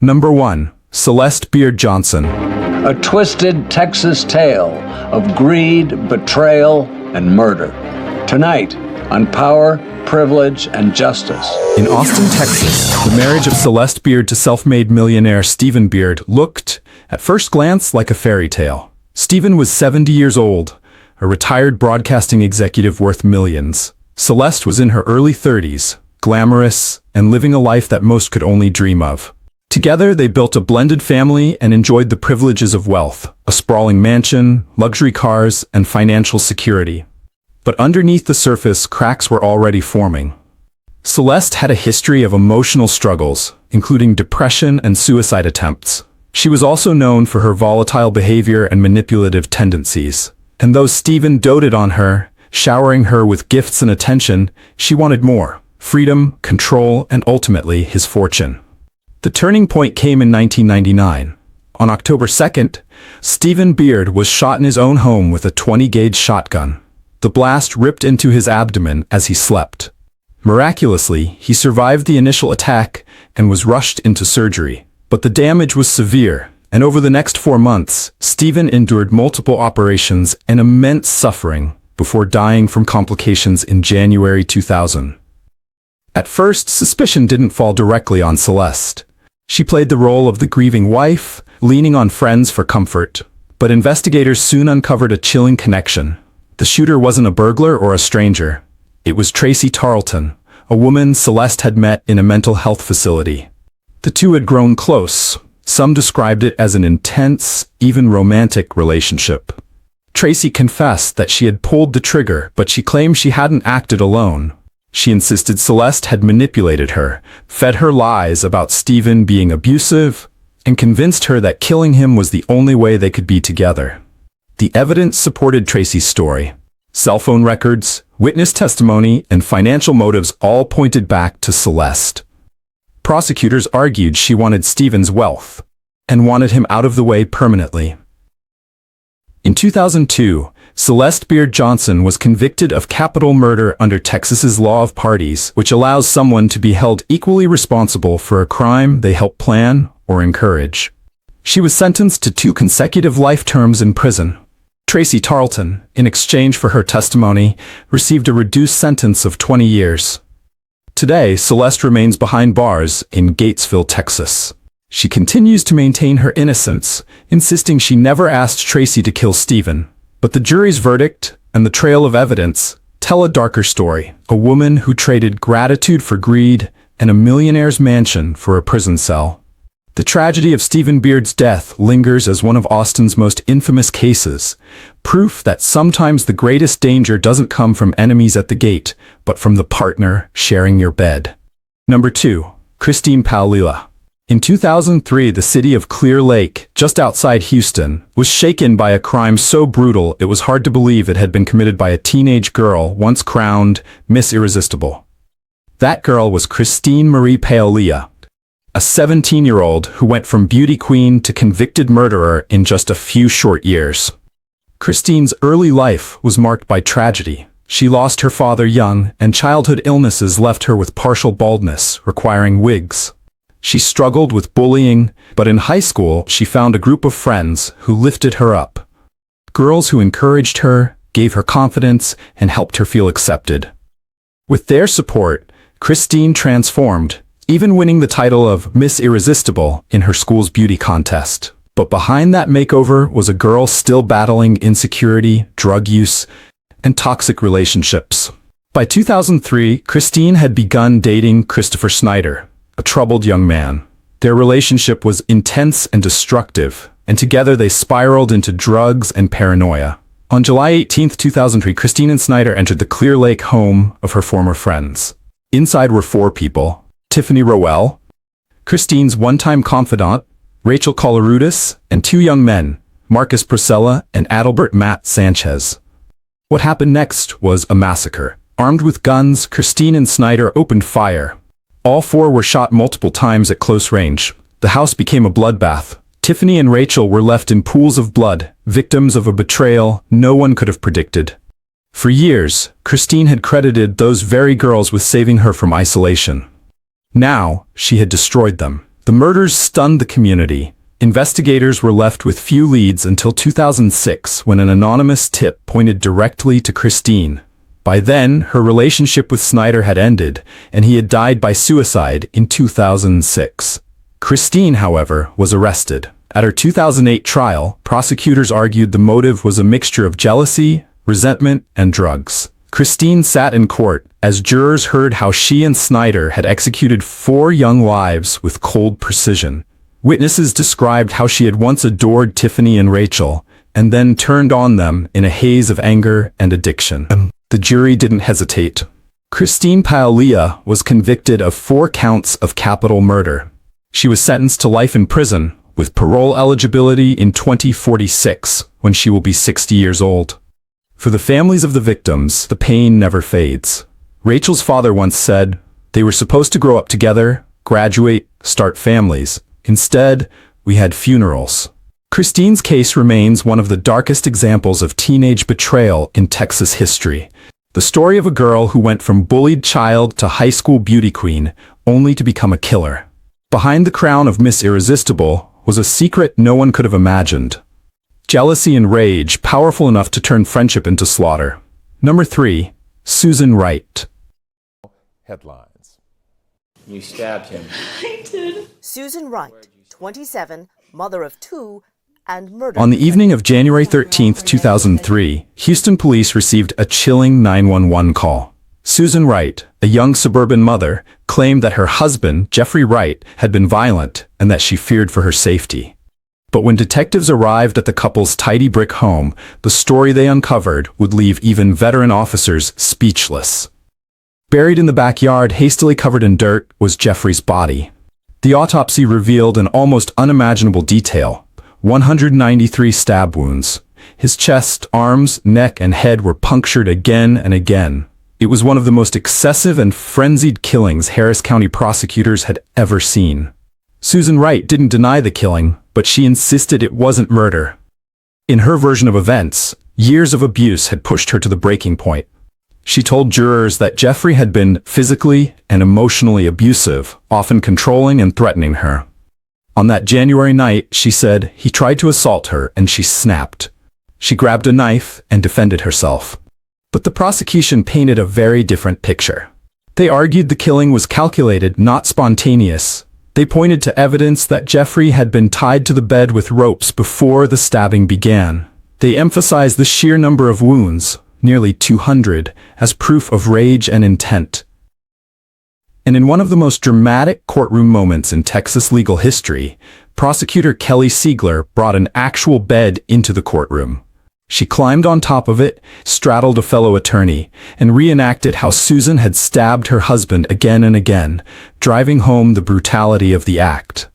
Number 1. Celeste Beard Johnson. A twisted Texas tale of greed, betrayal, and murder. Tonight, on Power, Privilege, and Justice. In Austin, Texas, the marriage of Celeste Beard to self-made millionaire Stephen Beard looked, at first glance, like a fairy tale. Stephen was 70 years old, a retired broadcasting executive worth millions. Celeste was in her early 30s, glamorous, and living a life that most could only dream of. Together, they built a blended family and enjoyed the privileges of wealth, a sprawling mansion, luxury cars, and financial security. But underneath the surface, cracks were already forming. Celeste had a history of emotional struggles, including depression and suicide attempts. She was also known for her volatile behavior and manipulative tendencies. And though Stephen doted on her, showering her with gifts and attention, she wanted more: freedom, control, and ultimately his fortune. The turning point came in 1999. On October 2nd, Stephen Beard was shot in his own home with a 20-gauge shotgun. The blast ripped into his abdomen as he slept. Miraculously, he survived the initial attack and was rushed into surgery. But the damage was severe, and over the next 4 months, Stephen endured multiple operations and immense suffering before dying from complications in January 2000. At first, suspicion didn't fall directly on Celeste. She played the role of the grieving wife, leaning on friends for comfort. But investigators soon uncovered a chilling connection. The shooter wasn't a burglar or a stranger. It was Tracy Tarleton, a woman Celeste had met in a mental health facility. The two had grown close. Some described it as an intense, even romantic relationship. Tracy confessed that she had pulled the trigger, but she claimed she hadn't acted alone. She insisted Celeste had manipulated her, fed her lies about Stephen being abusive, and convinced her that killing him was the only way they could be together. The evidence supported Tracy's story. Cell phone records, witness testimony, and financial motives all pointed back to Celeste. Prosecutors argued she wanted Stephen's wealth and wanted him out of the way permanently. In 2002, Celeste Beard Johnson was convicted of capital murder under Texas's law of parties, which allows someone to be held equally responsible for a crime they helped plan or encourage. She was sentenced to 2 consecutive life terms in prison. Tracy Tarleton, in exchange for her testimony, received a reduced sentence of 20 years. Today, Celeste remains behind bars in Gatesville, Texas. She continues to maintain her innocence, insisting she never asked Tracy to kill Stephen. But the jury's verdict and the trail of evidence tell a darker story: a woman who traded gratitude for greed and a millionaire's mansion for a prison cell. The tragedy of Stephen Beard's death lingers as one of Austin's most infamous cases, proof that sometimes the greatest danger doesn't come from enemies at the gate, but from the partner sharing your bed. Number 2. Christine Paolilla. In 2003, the city of Clear Lake, just outside Houston, was shaken by a crime so brutal it was hard to believe it had been committed by a teenage girl once crowned Miss Irresistible. That girl was Christine Marie Paolilla, a 17-year-old who went from beauty queen to convicted murderer in just a few short years. Christine's early life was marked by tragedy. She lost her father young, and childhood illnesses left her with partial baldness, requiring wigs. She struggled with bullying, but in high school she found a group of friends who lifted her up. Girls who encouraged her, gave her confidence, and helped her feel accepted. With their support, Christine transformed, even winning the title of Miss Irresistible in her school's beauty contest. But behind that makeover was a girl still battling insecurity, drug use, and toxic relationships. By 2003, Christine had begun dating Christopher Snyder, a troubled young man. Their relationship was intense and destructive, and together they spiraled into drugs and paranoia. On July 18, 2003, Christine and Snyder entered the Clear Lake home of her former friends. Inside were 4 people: Tiffany Rowell, Christine's one-time confidant, Rachel Colarudis, and 2 young men, Marcus Priscilla and Adalbert Matt Sanchez. What happened next was a massacre. Armed with guns, Christine and Snyder opened fire. All 4 were shot multiple times at close range. The house became a bloodbath. Tiffany and Rachel were left in pools of blood, victims of a betrayal no one could have predicted. For years, Christine had credited those very girls with saving her from isolation. Now, she had destroyed them. The murders stunned the community. Investigators were left with few leads until 2006, when an anonymous tip pointed directly to Christine. By then, her relationship with Snyder had ended, and he had died by suicide in 2006. Christine, however, was arrested. At her 2008 trial, prosecutors argued the motive was a mixture of jealousy, resentment, and drugs. Christine sat in court as jurors heard how she and Snyder had executed 4 young lives with cold precision. Witnesses described how she had once adored Tiffany and Rachel, and then turned on them in a haze of anger and addiction. The jury didn't hesitate. Christine Paolilla was convicted of 4 counts of capital murder. She was sentenced to life in prison, with parole eligibility in 2046, when she will be 60 years old. For the families of the victims, the pain never fades. Rachel's father once said, "They were supposed to grow up together, graduate, start families. Instead, we had funerals." Christine's case remains one of the darkest examples of teenage betrayal in Texas history. The story of a girl who went from bullied child to high school beauty queen, only to become a killer. Behind the crown of Miss Irresistible was a secret no one could have imagined. Jealousy and rage, powerful enough to turn friendship into slaughter. Number 3. Susan Wright. Headlines. You stabbed him. I did. Susan Wright, 27, mother of 2, and murdered. On the evening of January 13, 2003, Houston police received a chilling 911 call. Susan Wright, a young suburban mother, claimed that her husband, Jeffrey Wright, had been violent and that she feared for her safety. But when detectives arrived at the couple's tidy brick home, the story they uncovered would leave even veteran officers speechless. Buried in the backyard, hastily covered in dirt, was Jeffrey's body. The autopsy revealed an almost unimaginable detail: 193 stab wounds. His chest, arms, neck, and head were punctured again and again. It was one of the most excessive and frenzied killings Harris County prosecutors had ever seen. Susan Wright didn't deny the killing, but she insisted it wasn't murder. In her version of events, years of abuse had pushed her to the breaking point. She told jurors that Jeffrey had been physically and emotionally abusive, often controlling and threatening her. On that January night, she said, he tried to assault her and she snapped. She grabbed a knife and defended herself. But the prosecution painted a very different picture. They argued the killing was calculated, not spontaneous. They pointed to evidence that Jeffrey had been tied to the bed with ropes before the stabbing began. They emphasized the sheer number of wounds, nearly 200, as proof of rage and intent. And in one of the most dramatic courtroom moments in Texas legal history, prosecutor Kelly Siegler brought an actual bed into the courtroom. She climbed on top of it, straddled a fellow attorney, and reenacted how Susan had stabbed her husband again and again, driving home the brutality of the act.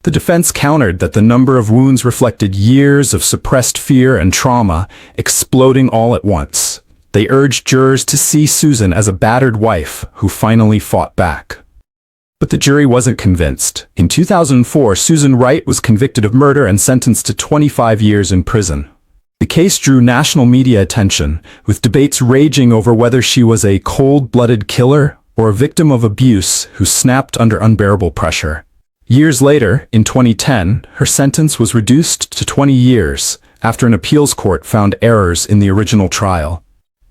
The defense countered that the number of wounds reflected years of suppressed fear and trauma, exploding all at once. They urged jurors to see Susan as a battered wife who finally fought back. But the jury wasn't convinced. In 2004, Susan Wright was convicted of murder and sentenced to 25 years in prison. The case drew national media attention, with debates raging over whether she was a cold-blooded killer or a victim of abuse who snapped under unbearable pressure. Years later, in 2010, her sentence was reduced to 20 years after an appeals court found errors in the original trial.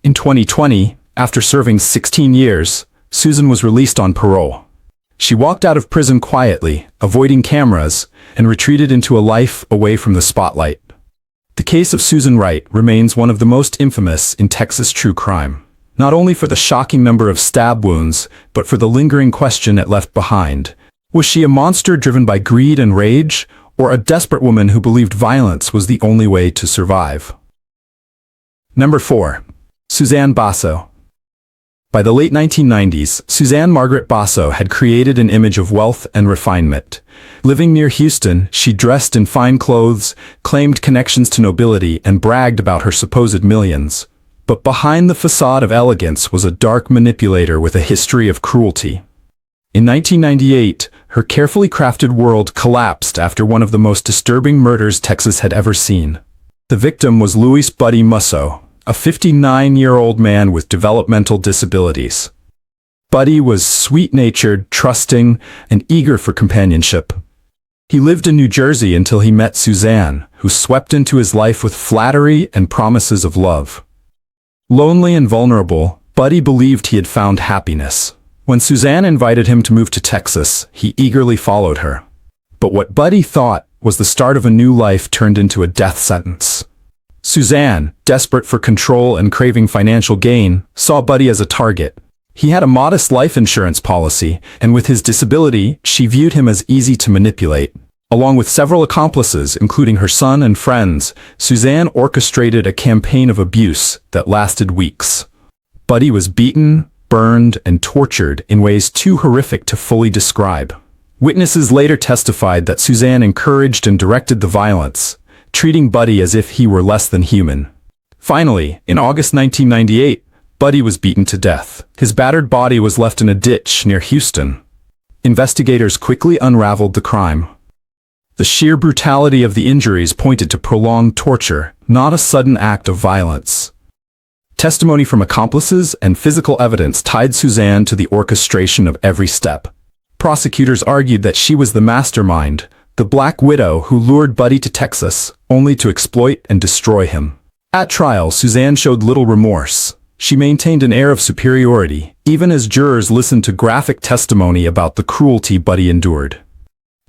In 2020, after serving 16 years, Susan was released on parole. She walked out of prison quietly, avoiding cameras, and retreated into a life away from the spotlight. The case of Susan Wright remains one of the most infamous in Texas true crime, not only for the shocking number of stab wounds, but for the lingering question it left behind. Was she a monster driven by greed and rage, or a desperate woman who believed violence was the only way to survive? Number 4. Suzanne Basso. By the late 1990s, Suzanne Margaret Basso had created an image of wealth and refinement. Living near Houston, she dressed in fine clothes, claimed connections to nobility, and bragged about her supposed millions. But behind the facade of elegance was a dark manipulator with a history of cruelty. In 1998, her carefully crafted world collapsed after one of the most disturbing murders Texas had ever seen. The victim was Luis Buddy Musso, a 59-year-old man with developmental disabilities. Buddy was sweet-natured, trusting, and eager for companionship. He lived in New Jersey until he met Suzanne, who swept into his life with flattery and promises of love. Lonely and vulnerable, Buddy believed he had found happiness. When Suzanne invited him to move to Texas, he eagerly followed her. But what Buddy thought was the start of a new life turned into a death sentence. Suzanne, desperate for control and craving financial gain, saw Buddy as a target. He had a modest life insurance policy, and with his disability, she viewed him as easy to manipulate. Along with several accomplices, including her son and friends, Suzanne orchestrated a campaign of abuse that lasted weeks. Buddy was beaten, burned, and tortured in ways too horrific to fully describe. Witnesses later testified that Suzanne encouraged and directed the violence, treating Buddy as if he were less than human. Finally, in August 1998, Buddy was beaten to death. His battered body was left in a ditch near Houston. Investigators quickly unraveled the crime. The sheer brutality of the injuries pointed to prolonged torture, not a sudden act of violence. Testimony from accomplices and physical evidence tied Suzanne to the orchestration of every step. Prosecutors argued that she was the mastermind, the Black Widow who lured Buddy to Texas, only to exploit and destroy him. At trial, Suzanne showed little remorse. She maintained an air of superiority, even as jurors listened to graphic testimony about the cruelty Buddy endured.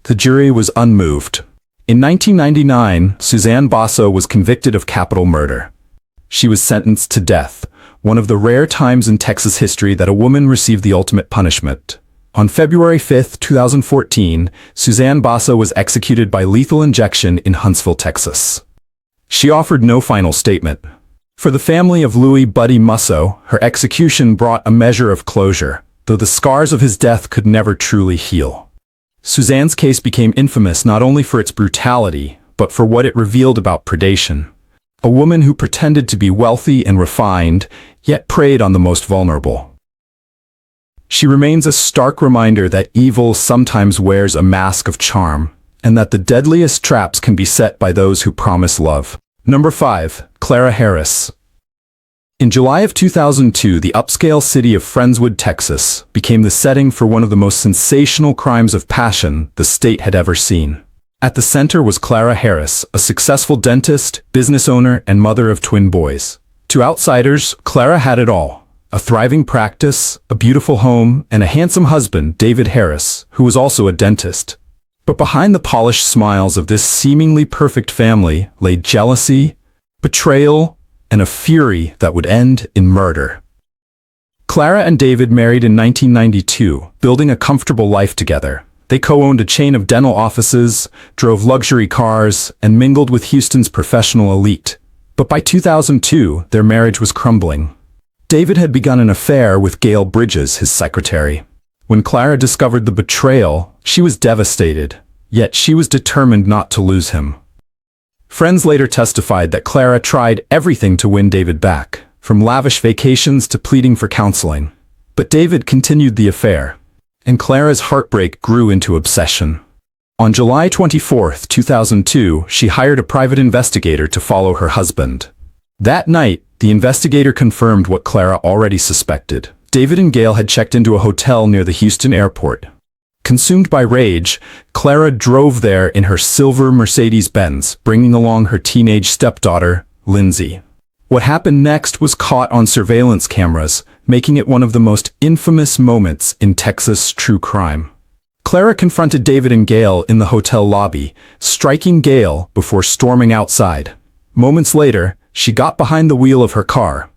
The jury was unmoved. In 1999, Suzanne Basso was convicted of capital murder. She was sentenced to death, one of the rare times in Texas history that a woman received the ultimate punishment. On February 5, 2014, Suzanne Basso was executed by lethal injection in Huntsville, Texas. She offered no final statement. For the family of Louis "Buddy" Musso, her execution brought a measure of closure, though the scars of his death could never truly heal. Suzanne's case became infamous not only for its brutality, but for what it revealed about predation. A woman who pretended to be wealthy and refined, yet preyed on the most vulnerable. She remains a stark reminder that evil sometimes wears a mask of charm, and that the deadliest traps can be set by those who promise love. Number 5. Clara Harris. In July of 2002, the upscale city of Friendswood, Texas, became the setting for one of the most sensational crimes of passion the state had ever seen. At the center was Clara Harris, a successful dentist, business owner, and mother of twin boys. To outsiders, Clara had it all: a thriving practice, a beautiful home, and a handsome husband, David Harris, who was also a dentist. But behind the polished smiles of this seemingly perfect family lay jealousy, betrayal, and a fury that would end in murder. Clara and David married in 1992, building a comfortable life together. They co-owned a chain of dental offices, drove luxury cars, and mingled with Houston's professional elite. But by 2002, their marriage was crumbling. David had begun an affair with Gail Bridges, his secretary. When Clara discovered the betrayal, she was devastated, yet she was determined not to lose him. Friends later testified that Clara tried everything to win David back, from lavish vacations to pleading for counseling. But David continued the affair, and Clara's heartbreak grew into obsession. On July 24, 2002, she hired a private investigator to follow her husband. That night, the investigator confirmed what Clara already suspected. David and Gail had checked into a hotel near the Houston airport. Consumed by rage, Clara drove there in her silver Mercedes-Benz, bringing along her teenage stepdaughter, Lindsay. What happened next was caught on surveillance cameras, making it one of the most infamous moments in Texas true crime. Clara confronted David and Gail in the hotel lobby, striking Gail before storming outside. Moments later, she got behind the wheel of her car.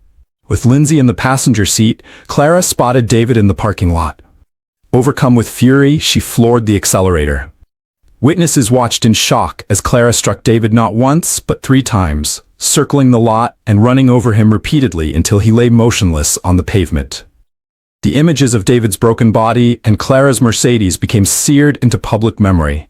With Lindsay in the passenger seat, Clara spotted David in the parking lot. Overcome with fury, she floored the accelerator. Witnesses watched in shock as Clara struck David not once, but 3 times, circling the lot and running over him repeatedly until he lay motionless on the pavement. The images of David's broken body and Clara's Mercedes became seared into public memory.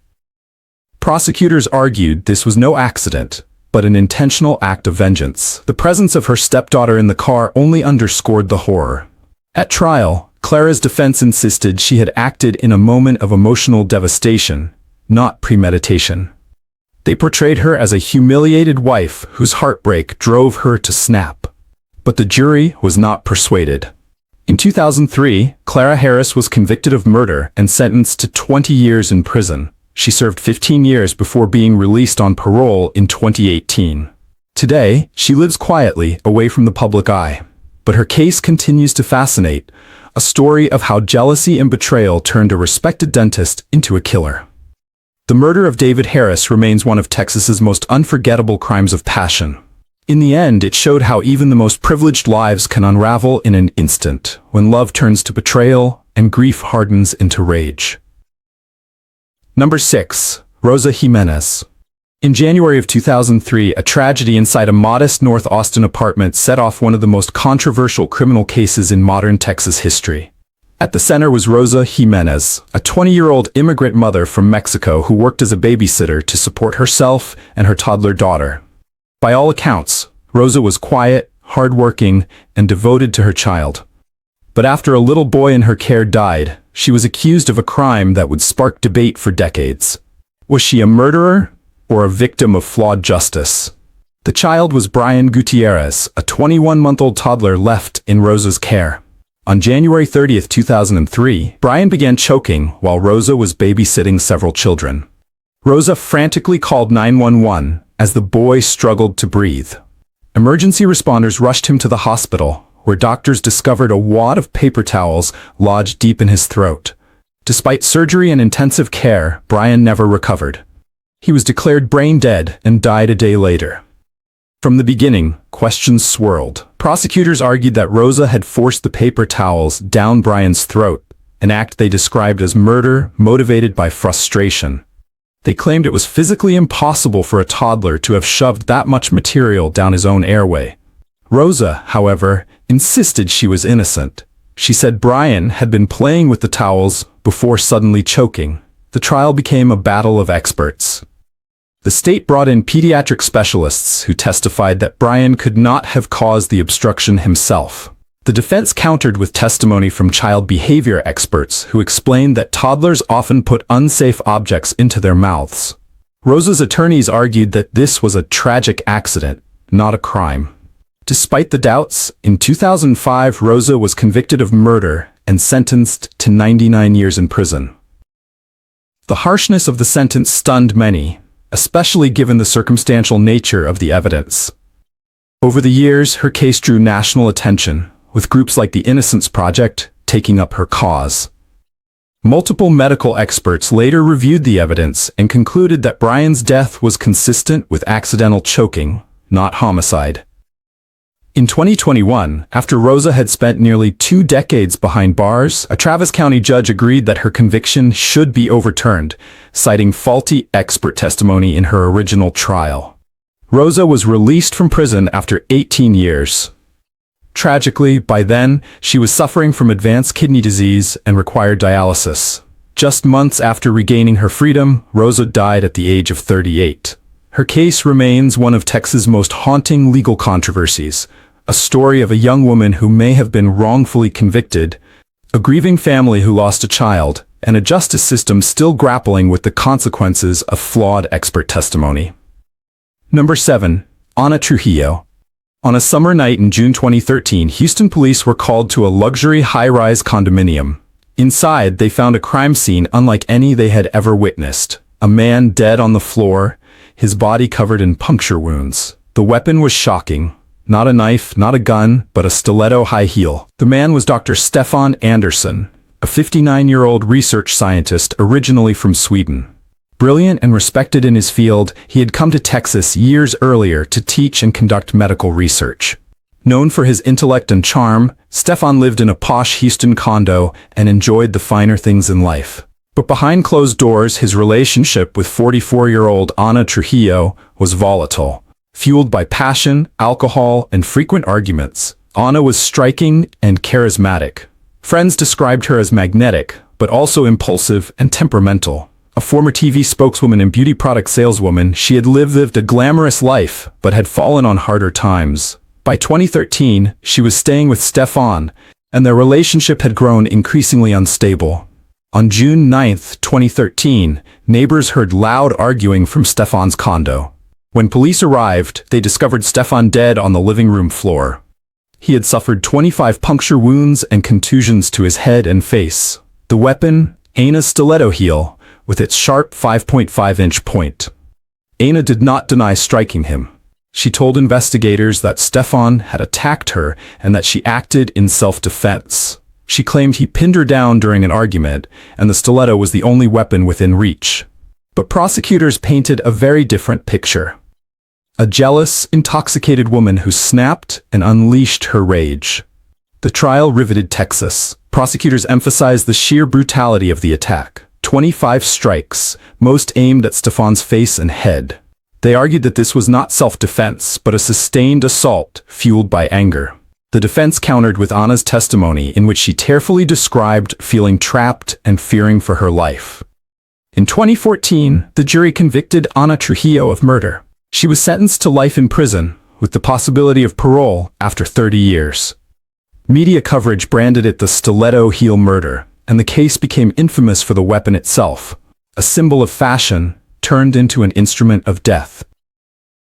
Prosecutors argued this was no accident, but an intentional act of vengeance. The presence of her stepdaughter in the car only underscored the horror. At trial, Clara's defense insisted she had acted in a moment of emotional devastation, not premeditation. They portrayed her as a humiliated wife whose heartbreak drove her to snap. But the jury was not persuaded. In 2003, Clara Harris was convicted of murder and sentenced to 20 years in prison. She served 15 years before being released on parole in 2018. Today, she lives quietly, away from the public eye. But her case continues to fascinate, a story of how jealousy and betrayal turned a respected dentist into a killer. The murder of David Harris remains one of Texas's most unforgettable crimes of passion. In the end, it showed how even the most privileged lives can unravel in an instant, when love turns to betrayal and grief hardens into rage. Number 6. Rosa Jimenez. In January of 2003, a tragedy inside a modest North Austin apartment set off one of the most controversial criminal cases in modern Texas history. At the center was Rosa Jimenez, a 20-year-old immigrant mother from Mexico who worked as a babysitter to support herself and her toddler daughter. By all accounts, Rosa was quiet, hardworking, and devoted to her child. But after a little boy in her care died, she was accused of a crime that would spark debate for decades. Was she a murderer or a victim of flawed justice? The child was Brian Gutierrez, a 21-month-old toddler left in Rosa's care. On January 30, 2003, Brian began choking while Rosa was babysitting several children. Rosa frantically called 911 as the boy struggled to breathe. Emergency responders rushed him to the hospital, where doctors discovered a wad of paper towels lodged deep in his throat. Despite surgery and intensive care, Brian never recovered. He was declared brain dead and died a day later. From the beginning, questions swirled. Prosecutors argued that Rosa had forced the paper towels down Brian's throat, an act they described as murder motivated by frustration. They claimed it was physically impossible for a toddler to have shoved that much material down his own airway. Rosa, however, insisted she was innocent. She said Brian had been playing with the towels before suddenly choking. The trial became a battle of experts. The state brought in pediatric specialists who testified that Brian could not have caused the obstruction himself. The defense countered with testimony from child behavior experts who explained that toddlers often put unsafe objects into their mouths. Rosa's attorneys argued that this was a tragic accident, not a crime. Despite the doubts, in 2005 Rosa was convicted of murder and sentenced to 99 years in prison. The harshness of the sentence stunned many, especially given the circumstantial nature of the evidence. Over the years, her case drew national attention, with groups like the Innocence Project taking up her cause. Multiple medical experts later reviewed the evidence and concluded that Brian's death was consistent with accidental choking, not homicide. In 2021, after Rosa had spent nearly 2 decades behind bars, a Travis County judge agreed that her conviction should be overturned, citing faulty expert testimony in her original trial. Rosa was released from prison after 18 years. Tragically, by then, she was suffering from advanced kidney disease and required dialysis. Just months after regaining her freedom, Rosa died at the age of 38. Her case remains one of Texas' most haunting legal controversies, a story of a young woman who may have been wrongfully convicted, a grieving family who lost a child, and a justice system still grappling with the consequences of flawed expert testimony. Number 7. Ana Trujillo. On a summer night in June 2013, Houston police were called to a luxury high-rise condominium. Inside, they found a crime scene unlike any they had ever witnessed. A man dead on the floor, his body covered in puncture wounds. The weapon was shocking. Not a knife, not a gun, but a stiletto high heel. The man was Dr. Stefan Andersson, a 59-year-old research scientist originally from Sweden. Brilliant and respected in his field, he had come to Texas years earlier to teach and conduct medical research. Known for his intellect and charm, Stefan lived in a posh Houston condo and enjoyed the finer things in life. But behind closed doors, his relationship with 44-year-old Ana Trujillo was volatile. Fueled by passion, alcohol, and frequent arguments, Ana was striking and charismatic. Friends described her as magnetic, but also impulsive and temperamental. A former TV spokeswoman and beauty product saleswoman, she had lived a glamorous life, but had fallen on harder times. By 2013, she was staying with Stefan, and their relationship had grown increasingly unstable. On June 9, 2013, neighbors heard loud arguing from Stefan's condo. When police arrived, they discovered Stefan dead on the living room floor. He had suffered 25 puncture wounds and contusions to his head and face. The weapon, Ana's stiletto heel, with its sharp 5.5-inch point. Ana did not deny striking him. She told investigators that Stefan had attacked her and that she acted in self-defense. She claimed he pinned her down during an argument, and the stiletto was the only weapon within reach. But prosecutors painted a very different picture. A jealous, intoxicated woman who snapped and unleashed her rage. The trial riveted Texas. Prosecutors emphasized the sheer brutality of the attack. 25 strikes, most aimed at Stefan's face and head. They argued that this was not self-defense, but a sustained assault fueled by anger. The defense countered with Ana's testimony, in which she tearfully described feeling trapped and fearing for her life. In 2014, the jury convicted Ana Trujillo of murder. She was sentenced to life in prison, with the possibility of parole after 30 years. Media coverage branded it the stiletto heel murder, and the case became infamous for the weapon itself, a symbol of fashion turned into an instrument of death.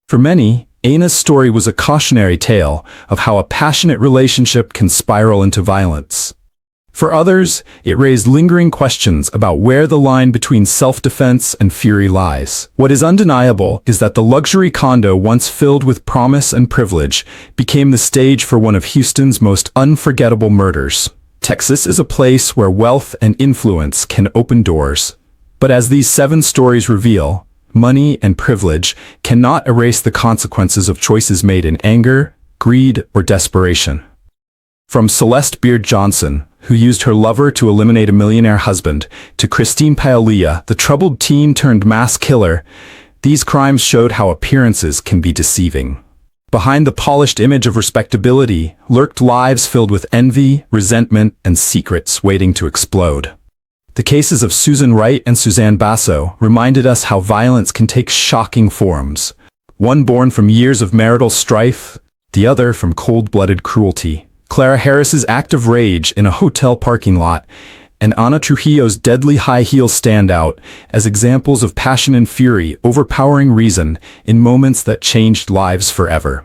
For many, Ana's story was a cautionary tale of how a passionate relationship can spiral into violence. For others, it raised lingering questions about where the line between self-defense and fury lies. What is undeniable is that the luxury condo, once filled with promise and privilege, became the stage for one of Houston's most unforgettable murders. Texas is a place where wealth and influence can open doors. But as these 7 stories reveal, money and privilege cannot erase the consequences of choices made in anger, greed, or desperation. From Celeste Beard Johnson, who used her lover to eliminate a millionaire husband, to Christine Paolilla, the troubled teen-turned-mass killer, these crimes showed how appearances can be deceiving. Behind the polished image of respectability lurked lives filled with envy, resentment, and secrets waiting to explode. The cases of Susan Wright and Suzanne Basso reminded us how violence can take shocking forms, one born from years of marital strife, the other from cold-blooded cruelty. Clara Harris's act of rage in a hotel parking lot, and Ana Trujillo's deadly high heels stand out as examples of passion and fury overpowering reason in moments that changed lives forever.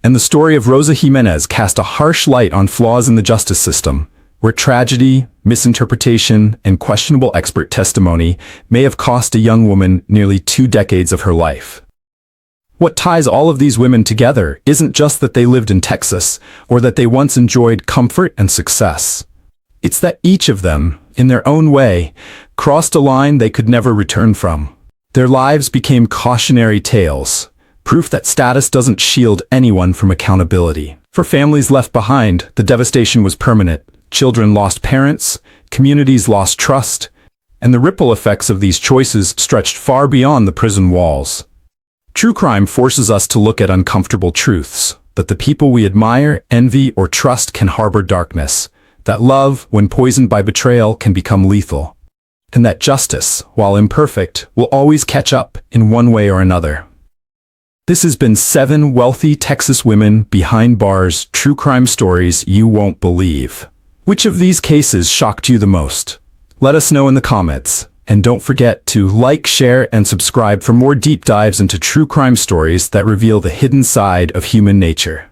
And the story of Rosa Jimenez cast a harsh light on flaws in the justice system, where tragedy, misinterpretation, and questionable expert testimony may have cost a young woman nearly 2 decades of her life. What ties all of these women together isn't just that they lived in Texas, or that they once enjoyed comfort and success. It's that each of them, in their own way, crossed a line they could never return from. Their lives became cautionary tales, proof that status doesn't shield anyone from accountability. For families left behind, the devastation was permanent. Children lost parents, communities lost trust, and the ripple effects of these choices stretched far beyond the prison walls. True crime forces us to look at uncomfortable truths, that the people we admire, envy, or trust can harbor darkness, that love, when poisoned by betrayal, can become lethal, and that justice, while imperfect, will always catch up in one way or another. This has been 7 wealthy Texas women behind bars, true crime stories you won't believe. Which of these cases shocked you the most? Let us know in the comments. And don't forget to like, share, and subscribe for more deep dives into true crime stories that reveal the hidden side of human nature.